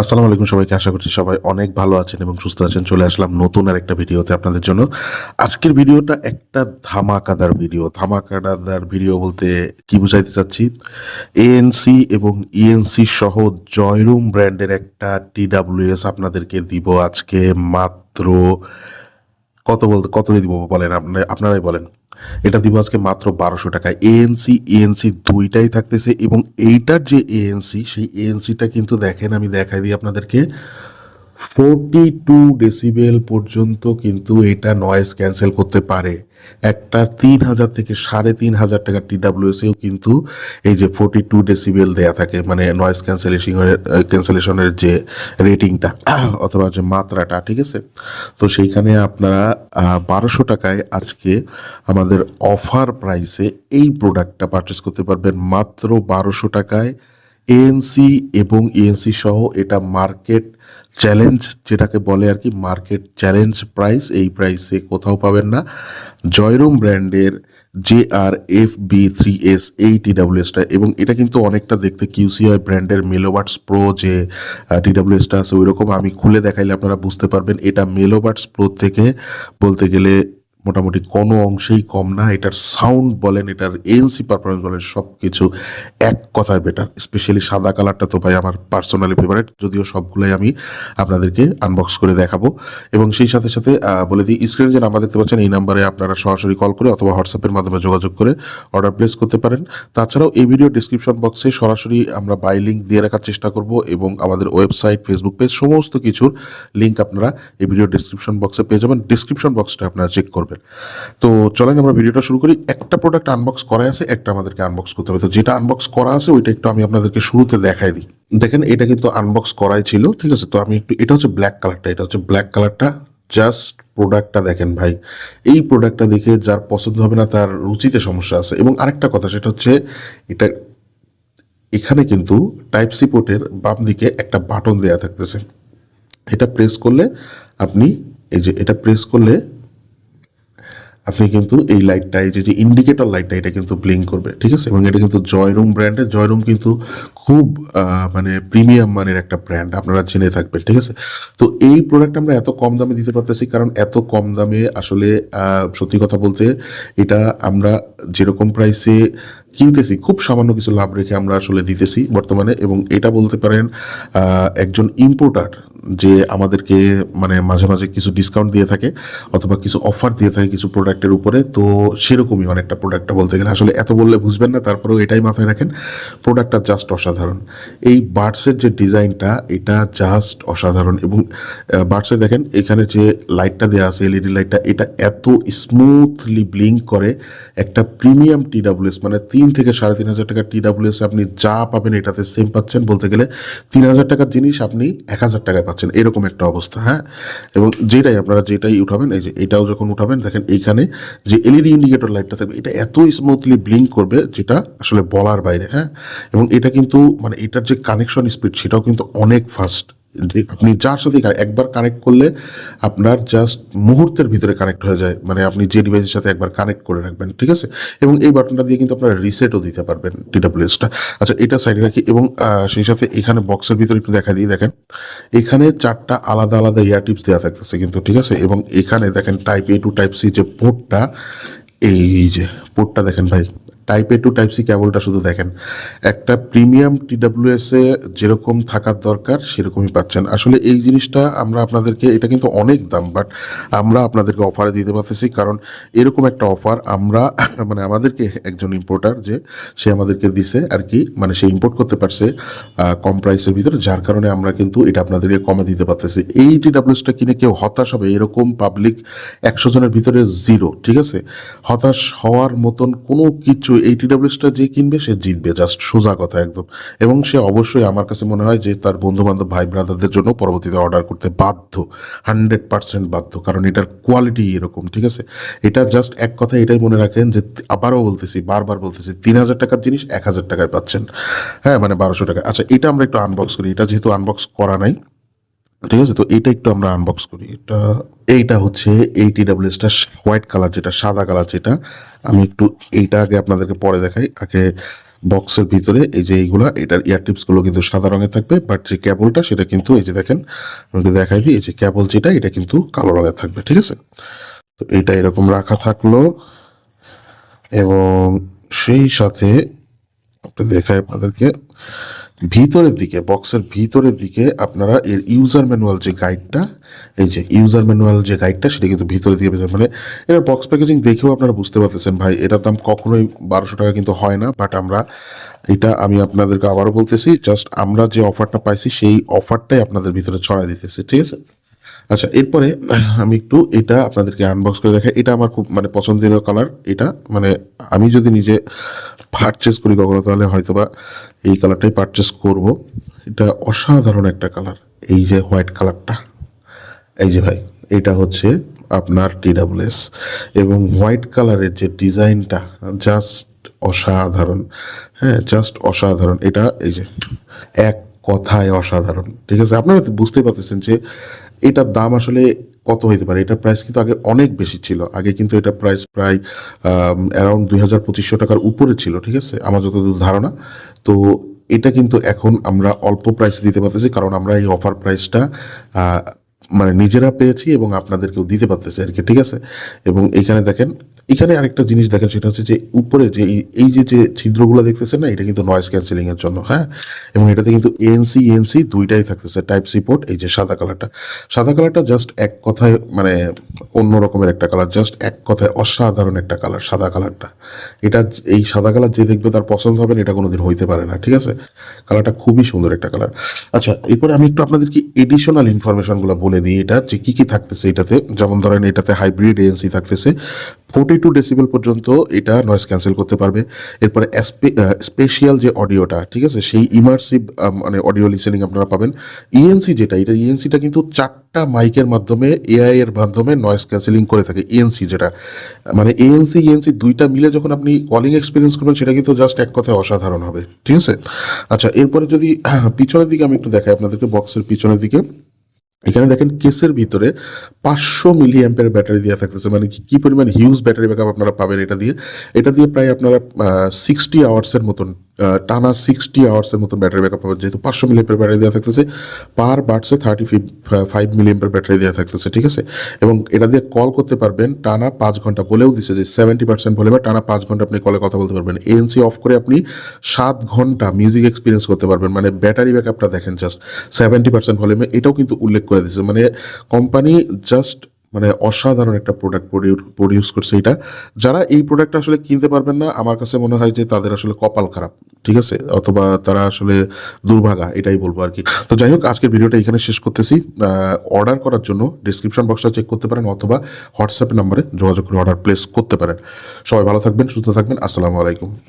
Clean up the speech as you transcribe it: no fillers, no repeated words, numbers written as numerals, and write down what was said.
আসসালামু আলাইকুম সবাইকে। আশা করছি সবাই অনেক ভালো আছেন এবং সুস্থ আছেন। চলে আসলাম নতুন আরেকটা ভিডিওতে আপনাদের জন্য। আজকের ভিডিওটা একটা ধামাকাদার ভিডিও বলতে কি বুঝাইতে চাচ্ছি? এএনসি এবং ইএনসি সহ জয়রুম ব্র্যান্ডের একটা টিডাব্লিউএস আপনাদেরকে দিব আজকে মাত্র কত দিয়ে দিব বলেন, আপনারাই বলেন। এটা দিব আজকে মাত্র 1200 টাকায়। এএনসি ইএনসি দুইটাই থাকতেছে এবং এইটার যে এএনসি সেই এএনসিটা কিন্তু দেখেন, আমি দেখাই দিই আপনাদেরকে। 42 ডেসিবেল পর্যন্ত কিন্তু এটা নয়েজ ক্যান্সেল করতে পারে। একটা 3000 থেকে 3500 টাকার টিডাব্লিউএসেও কিন্তু এই যে 42 ডেসিবেল দেয়া থাকে, মানে নয়েজ ক্যান্সেলেশনের যে রেটিংটা অথবা যে মাত্রাটা, ঠিক আছে। তো সেইখানে আপনারা 1200 টাকায় আজকে আমাদের অফার প্রাইসে এই প্রোডাক্টটা পারচেস করতে পারবেন মাত্র 1200 টাকায়। এএনসি এবং ইএনসি সহ এটা মার্কেট চ্যালেঞ্জ, যেটাকে বলে আর কি, মার্কেট চ্যালেঞ্জ প্রাইস। এই প্রাইসে কোথাও পাবেন না। জয়রুম ব্র্যান্ডের JR-FB3S এই টিডাব্লিউএসটা, এবং এটা কিন্তু অনেকটা দেখতে কিউসিআই ব্র্যান্ডের মেলোবার্টস প্রো যে টিডাব্লিউএসটা আছে ওই রকম। আমি খুলে দেখাইলে আপনারা বুঝতে পারবেন এটা মেলোবার্টস প্রো থেকে বলতে গেলে মোটামুটি কোনো অংশেই কম না। এটার সাউন্ড বলেন, এটার এএনসি পারফরমেন্স বলেন, সব কিছু এক কথায় বেটার। স্পেশালি সাদা কালারটা তো ভাই আমার পার্সোনালি ফেভারিট, যদিও সবগুলোই আমি আপনাদেরকে আনবক্স করে দেখাবো। এবং সেই সাথে সাথে বলে দিই, স্ক্রিনে যে নাম্বার দেখতে পাচ্ছেন এই নাম্বারে আপনারা সরাসরি কল করে অথবা হোয়াটসঅ্যাপের মাধ্যমে যোগাযোগ করে অর্ডার প্লেস করতে পারেন। তাছাড়াও এই ভিডিও ডিসক্রিপশন বক্সে সরাসরি আমরা বাই লিঙ্ক দিয়ে রাখার চেষ্টা করব, এবং আমাদের ওয়েবসাইট, ফেসবুক পেজ, সমস্ত কিছুর লিঙ্ক আপনারা এই ভিডিও ডিসক্রিপশন বক্সে পেয়ে যাবেন। ডিসক্রিপশন বক্সটা আপনারা চেক করবেন। তো চলেন আমরা ভিডিওটা শুরু করি। একটা প্রোডাক্ট আনবক্স করা আছে, একটা আমাদেরকে আনবক্স করতে হবে। তো যেটা আনবক্স করা আছে ওইটা একটু আমি আপনাদেরকে শুরুতে দেখাই দিই। দেখেন, এটা কিন্তু আনবক্স করাই ছিল, ঠিক আছে। তো আমি একটু, এটা হচ্ছে ব্ল্যাক কালারটা, এটা হচ্ছে ব্ল্যাক কালারটা। জাস্ট প্রোডাক্টটা দেখেন ভাই, এই প্রোডাক্টটা দেখে যার পছন্দ হবে না তার রুচিতে সমস্যা আছে। এবং আরেকটা কথা, সেটা হচ্ছে এটা এখানে কিন্তু টাইপ সি পোর্টের বাম দিকে একটা বাটন দেয়া থাকতেছে। এটা প্রেস করলে আপনি, এই যে এটা প্রেস করলে আপনি কিন্তু এই লাইটটা, এই যে ইন্ডিকেটর লাইটটা, এটা কিন্তু ব্লিঙ্ক করবে, ঠিক আছে। এবং এটা কিন্তু জয়রুম ব্র্যান্ডের। জয়রুম কিন্তু খুব মানে প্রিমিয়াম মানের একটা ব্র্যান্ড, আপনারা জেনে থাকবেন, ঠিক আছে। তো এই প্রোডাক্ট আমরা এত কম দামে দিতে পারতেছি কারণ এত কম দামে আসলে সত্যি কথা বলতে এটা আমরা যেরকম প্রাইসে কিনতেছি খুব সামান্য কিছু লাভ রেখে আমরা আসলে দিতেছি বর্তমানে। এবং এটা বলতে পারেন একজন ইম্পোর্টার যে আমাদেরকে মানে মাঝে মাঝে কিছু ডিসকাউন্ট দিয়ে থাকে অথবা কিছু অফার দিয়ে থাকে কিছু প্রোডাক্টের উপরে, তো সেরকমই অনেকটা প্রোডাক্টটা বলতে গেলে। আসলে এত বললে বুঝবেন না, তারপরেও এটাই মাথায় রাখেন, প্রোডাক্টটা জাস্ট অসাধারণ। এই বার্ডসের যে ডিজাইনটা, এটা জাস্ট অসাধারণ। এবং বার্ডসে দেখেন এখানে যে লাইটটা দেওয়া আছে, এলইডি লাইটটা, এটা এত স্মুথলি ব্লিঙ্ক করে। একটা প্রিমিয়াম টিডাব্লিউএস, মানে 3 থেকে 3500 টাকার টিডাব্লিউএস আপনি যা পাবেন এটাতে সেম পাচ্ছেন। বলতে গেলে 3000 টাকার জিনিস আপনি 1000 টাকায় পাচ্ছেন, এরকম একটা অবস্থা। হ্যাঁ, এবং আপনারা যেটাই উঠাবেন, এই যে এটাও যখন উঠাবেন দেখেন এইখানে যে এলইডি ইন্ডিকেটর লাইটটা থাকবে, এটা এত স্মুথলি ব্লিঙ্ক করবে যেটা আসলে বলার বাইরে। হ্যাঁ, এবং এটা কিন্তু মানে এটার যে কানেকশন স্পিড সেটাও কিন্তু অনেক ফাস্ট। যে আপনি যার সাথে একবার কানেক্ট করলে আপনার জাস্ট মুহূর্তের ভিতরে কানেক্ট হয়ে যায়, মানে আপনি যে ডিভাইসের সাথে একবার কানেক্ট করে রাখবেন, ঠিক আছে। এবং এই বাটনটা দিয়ে কিন্তু আপনারা রিসেটও দিতে পারবেন টিডাব্লিউএসটা। আচ্ছা, এটা সাইডে রাখি। এবং সেই সাথে এখানে বক্সের ভিতরে একটু দেখা দিই, দেখেন এখানে 4টা আলাদা আলাদা ইয়ার টিপস দেওয়া থাকতেছে কিন্তু, ঠিক আছে। এবং এখানে দেখেন টাইপ এ টু টাইপ সি যে পোর্টটা, এই যে পোর্টটা দেখেন ভাই, টাইপ এ টু টাইপ সি কেবলটা শুধু দেখেন। একটা প্রিমিয়াম টিডাব্লিউএস এ যেরকম থাকার দরকার সেরকমই পাচ্ছেন। আসলে এই জিনিসটা আমরা আপনাদেরকে, এটা কিন্তু অনেক দাম, বাট আমরা আপনাদেরকে অফারে দিতে পারতেছি কারণ এরকম একটা অফার আমরা মানে আমাদেরকে একজন ইম্পোর্টার যে সে আমাদেরকে দিছে আর কি, মানে সে ইম্পোর্ট করতে পারছে কম প্রাইসের ভিতরে, যার কারণে আমরা কিন্তু এটা আপনাদেরকে কমে দিতে পারতেছি। এই টিডাব্লিউএসটা কিনে কেউ হতাশ হবে এরকম পাবলিক 100 জনের ভিতরে জিরো, ঠিক আছে। হতাশ হওয়ার মতন কোনো কিছু, এই টিডাব্লিউএসটা যে কিনবে সে জিতবে, জাস্ট সোজা কথা একদম। এবং সে অবশ্যই আমার কাছে মনে হয় যে তার বন্ধু বান্ধব ভাই ব্রাদারদের জন্য পরবর্তীতে অর্ডার করতে বাধ্য, 100% বাধ্য, কারণ এটার কোয়ালিটি এরকম, ঠিক আছে। এটা জাস্ট এক কথা এটাই মনে রাখেন যে, আবারও বলতেছি, বারবার বলতেছি, 3000 টাকার জিনিস 1000 টাকায় পাচ্ছেন। হ্যাঁ, মানে 1200 টাকা। আচ্ছা, এটা আমরা একটু আনবক্স করি, এটা যেহেতু আনবক্স করা নাই, ঠিক আছে। তো এইটা একটু আমরা আনবক্স করি। এইটা হচ্ছে এই টিডাব্লিউএসটা হোয়াইট কালার, যেটা সাদা কালার, যেটা আমি একটু এইটা আগে আপনাদেরকে পরে দেখাই। আগে বক্সের ভিতরে এই যে এইগুলা, এটার ইয়ার টিপসগুলো কিন্তু সাদা রঙের থাকবে, বাট যে কেবলটা সেটা কিন্তু এই যে দেখেন, আমি একটু দেখাই দিই, এই যে কেবল যেটা এটা কিন্তু কালো রঙের থাকবে, ঠিক আছে। তো এটা এরকম রাখা থাকলো, এবং সেই সাথে একটু দেখাই আপনাদেরকে, ভিতরের দিকে, বক্সের ভিতরের দিকে আপনারা এর ইউজার ম্যানুয়াল যে গাইডটা, এই যে ইউজার ম্যানুয়াল যে গাইডটা সেটা কিন্তু ভিতরের দিকে পেয়েছেন। মানে এর বক্স প্যাকেজিং দেখেও আপনারা বুঝতে পারতেছেন ভাই এটার দাম কখনোই 1200 টাকা কিন্তু হয় না, বাট আমরা এটা, আমি আপনাদেরকে আবারও বলতেছি, জাস্ট আমরা যে অফারটা পাইছি সেই অফারটাই আপনাদের ভিতরে ছড়াই দিতেছি, ঠিক আছে। আচ্ছা, এরপরে আমি একটু এটা আপনাদেরকে আনবক্স করে দেখাই। এটা আমার খুব মানে পছন্দের কালার, এটা মানে আমি যদি নিজে পারচেস করি কখনো তাহলে হয়তোবা এই কালারটাই পারচেস করব। এটা অসাধারণ একটা কালার, এই যে হোয়াইট কালারটা, এই যে ভাই, এটা হচ্ছে আপনার TWS, এবং হোয়াইট কালারের যে ডিজাইনটা জাস্ট অসাধারণ, হ্যাঁ জাস্ট অসাধারণ। এটা এই যে এক কথায় অসাধারণ, ঠিক আছে। আপনারা তো বুঝতেই পারতেছেন যে এটার দাম আসলে কত হইতে পারে। এটার প্রাইস কিন্তু আগে অনেক বেশি ছিল, আগে কিন্তু এটা প্রাইস প্রায় অ্যারাউন্ড 2500 টাকার উপরে ছিল, ঠিক আছে, আমার যতদূর ধারণা। তো এটা কিন্তু এখন আমরা অল্প প্রাইসে দিতে পারতেছি, কারণ আমরা এই অফার প্রাইসটা মানে নিজেরা পেয়েছি এবং আপনাদেরকেও দিতে পারতেছি আর কি, ঠিক আছে। এবং এখানে দেখেন, এখানে আরেকটা জিনিস দেখেন, সেটা হচ্ছে যে উপরে যে এই যে যে ছিদ্রগুলো দেখতেছেন না, এটা কিন্তু নয়েজ ক্যান্সেলিং এর জন্য, হ্যাঁ। এবং এটাতে কিন্তু ANC ENC দুইটাই থাকতেছে, টাইপ সি পোর্ট। এই যে সাদা কালারটা, সাদা কালারটা জাস্ট এক কথায় মানে অন্য রকমের একটা কালার, জাস্ট এক কথায় অসাধারণ একটা কালার সাদা কালারটা। এটা, এই সাদা কালার যে দেখবে তার পছন্দ হবে না, এটা কোনোদিন হইতে পারে না, ঠিক আছে। কালারটা খুবই সুন্দর একটা কালার। আচ্ছা, এরপরে আমি একটু আপনাদেরকে এডিশনাল ইনফরমেশনগুলো বলে দিই, এটা যে কি কি থাকতেছে এটাতে। যেমন ধরেন এটাতে হাইব্রিড ANC থাকতেছে, 42 ডেসিবেল পর্যন্ত এটা নয়েজ ক্যান্সেল করতে পারবে। এরপরে স্পেশিয়াল যে অডিওটা, ঠিক আছে, সেই ইমার্সিভ মানে অডিও লিসেনিং আপনারা পাবেন। ইএনসি যেটা, এটা ইএনসিটা কিন্তু 4টা মাইকের মাধ্যমে, AI এর মাধ্যমে নয়েজ ক্যান্সেলিং করে থাকে। ইএনসি যেটা মানে ANC ENC দুইটা মিলে যখন আপনি কলিং এক্সপিরিয়েন্স করবেন, সেটা কিন্তু জাস্ট এক কথায় অসাধারণ হবে, ঠিক আছে। আচ্ছা, এরপরে যদি পিছনের দিকে আমি একটু দেখাই আপনাদেরকে, বক্সের পিছনের দিকে এখানে দেখেন কেসের ভিতরে 500 মিলি অ্যাম্পের ব্যাটারি দেওয়া থাকতেছে। মানে কি পরিমাণ হিউজ ব্যাটারি ব্যাকআপ আপনারা পাবেন এটা দিয়ে। এটা দিয়ে প্রায় আপনারা 60 আওয়ার্সের মতন, টানা 60 আওয়ার্সের মতন ব্যাটারি ব্যাকআপ পাবেন, যেহেতু 500 মিলি অ্যাম্পের ব্যাটারি দেওয়া থাকতেছে। পার বার্ডসে 35 মিলি অ্যাম্পের ব্যাটারি দেওয়া থাকতেছে, ঠিক আছে। এবং এটা দিয়ে কল করতে পারবেন টানা 5 ঘন্টা, বলেও দিচ্ছে যে 70% ভলিউমে টানা 5 ঘন্টা আপনি কলে কথা বলতে পারবেন। ANC অফ করে আপনি 7 ঘন্টা মিউজিক এক্সপিরিয়েন্স করতে পারবেন। মানে ব্যাটারি ব্যাকআপটা দেখেন, জাস্ট 70% ভলিউমে, এটাও কিন্তু উল্লেখ করে দিচ্ছে। মানে কোম্পানি জাস্ট মানে অসাধারণ একটা প্রোডাক্ট প্রডিউস করছে এটা। যারা এই প্রোডাক্টটা আসলে কিনতে পারবেন না, আমার কাছে মনে হয় যে তাদের আসলে কপাল খারাপ, ঠিক আছে, অথবা তারা আসলে দুর্ভাগা, এটাই বলবো আর কি। তো যাই হোক, আজকের ভিডিওটা এখানে শেষ করতেছি। অর্ডার করার জন্য ডিসক্রিপশন বক্সটা চেক করতে পারেন, অথবা হোয়াটসঅ্যাপ নাম্বারে যোগাযোগ করে অর্ডার প্লেস করতে পারেন। সবাই ভালো থাকবেন, সুস্থ থাকবেন, আসসালামু আলাইকুম।